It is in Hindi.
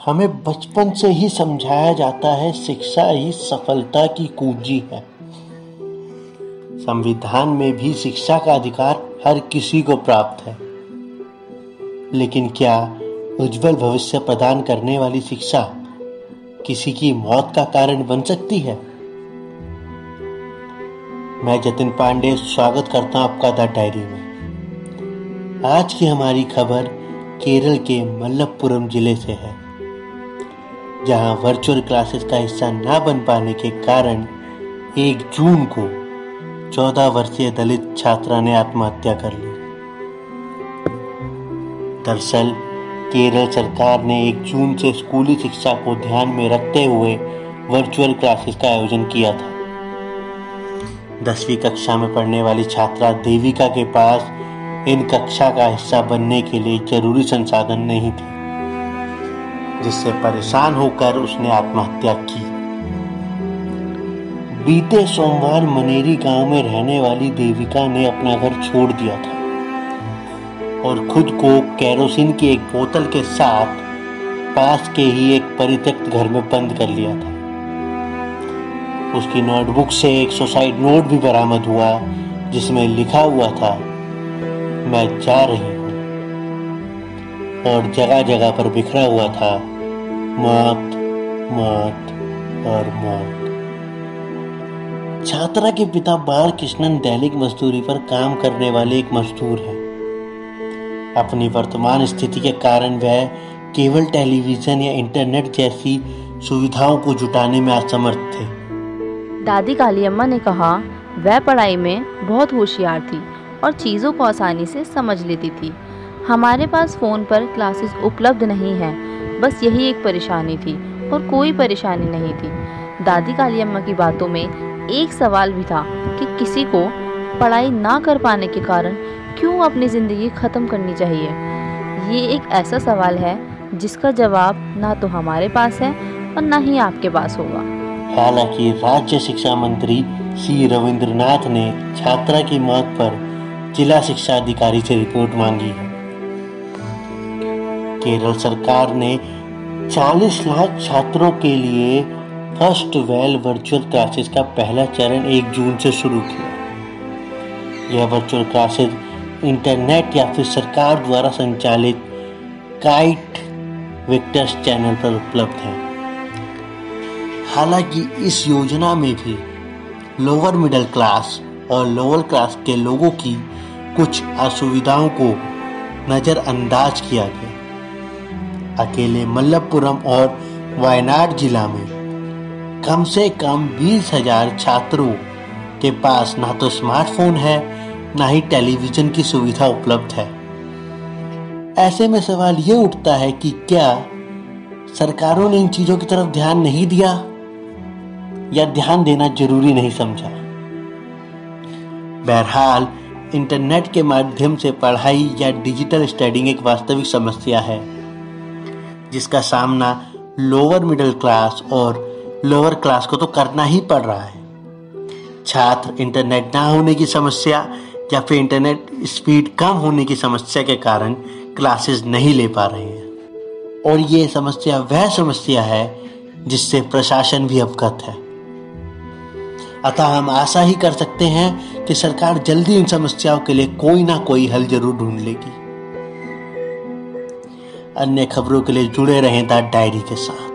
हमें बचपन से ही समझाया जाता है शिक्षा ही सफलता की कुंजी है। संविधान में भी शिक्षा का अधिकार हर किसी को प्राप्त है, लेकिन क्या उज्जवल भविष्य प्रदान करने वाली शिक्षा किसी की मौत का कारण बन सकती है? मैं जतिन पांडे स्वागत करता हूं आपका द डायरी में। आज की हमारी खबर केरल के मलप्पुरम जिले से है, जहां वर्चुअल क्लासेस का हिस्सा न बन पाने के कारण 1 जून को 14 वर्षीय दलित छात्रा ने आत्महत्या कर ली। दरअसल केरल सरकार ने 1 जून से स्कूली शिक्षा को ध्यान में रखते हुए वर्चुअल क्लासेस का आयोजन किया था। 10वीं कक्षा में पढ़ने वाली छात्रा देविका के पास इन कक्षा का हिस्सा बनने के लिए जरूरी संसाधन नहीं थे, जिससे परेशान होकर उसने आत्महत्या की। बीते सोमवार मनेरी गांव में रहने वाली देविका ने अपना घर छोड़ दिया था और खुद को केरोसिन की एक बोतल के साथ पास के ही एक परित्यक्त घर में बंद कर लिया था। उसकी नोटबुक से एक सुसाइड नोट भी बरामद हुआ, जिसमें लिखा हुआ था, मैं जा रही हूँ, और जगह जगह पर बिखरा हुआ था, मौत मौत और मौत। छात्रा के पिता बालकृष्णन दैनिक मजदूरी पर काम करने वाले एक मजदूर हैं। अपनी वर्तमान स्थिति के कारण वह केवल टेलीविजन या इंटरनेट जैसी सुविधाओं को जुटाने में असमर्थ थे। दादी कालियम्मा ने कहा, वह पढ़ाई में बहुत होशियार थी और चीज़ों को आसानी से समझ लेती थी। हमारे पास फ़ोन पर क्लासेस उपलब्ध नहीं है, बस यही एक परेशानी थी और कोई परेशानी नहीं थी। दादी कालियम्मा की बातों में एक सवाल भी था कि किसी को पढ़ाई ना कर पाने के कारण क्यों अपनी ज़िंदगी ख़त्म करनी चाहिए। ये एक ऐसा सवाल है जिसका जवाब ना तो हमारे पास है और ना ही आपके पास होगा। हालांकि राज्य शिक्षा मंत्री सी रविंद्रनाथ ने छात्रा की मौत पर जिला शिक्षा अधिकारी से रिपोर्ट मांगी है। केरल सरकार ने 40 लाख छात्रों के लिए फर्स्ट वेल वर्चुअल क्लासेस का पहला चरण 1 जून से शुरू किया। यह वर्चुअल क्लासेस इंटरनेट या फिर सरकार द्वारा संचालित काइट विक्टर्स चैनल पर उपलब्ध है। हालांकि इस योजना में भी लोअर मिडिल क्लास और लोअर क्लास के लोगों की कुछ असुविधाओं को नज़रअंदाज किया गया। अकेले मलप्पुरम और वायनाड जिला में कम से कम 20,000 छात्रों के पास ना तो स्मार्टफोन है, ना ही टेलीविज़न की सुविधा उपलब्ध है। ऐसे में सवाल ये उठता है कि क्या सरकारों ने इन चीज़ों की तरफ ध्यान नहीं दिया या ध्यान देना जरूरी नहीं समझा। बहरहाल इंटरनेट के माध्यम से पढ़ाई या डिजिटल स्टडिंग एक वास्तविक समस्या है, जिसका सामना लोअर मिडिल क्लास और लोअर क्लास को तो करना ही पड़ रहा है। छात्र इंटरनेट ना होने की समस्या या फिर इंटरनेट स्पीड कम होने की समस्या के कारण क्लासेस नहीं ले पा रहे हैं, और ये समस्या वह समस्या है जिससे प्रशासन भी अवगत है। अतः हम आशा ही कर सकते हैं कि सरकार जल्दी इन समस्याओं के लिए कोई ना कोई हल जरूर ढूंढ लेगी। अन्य खबरों के लिए जुड़े रहें द डायरी के साथ।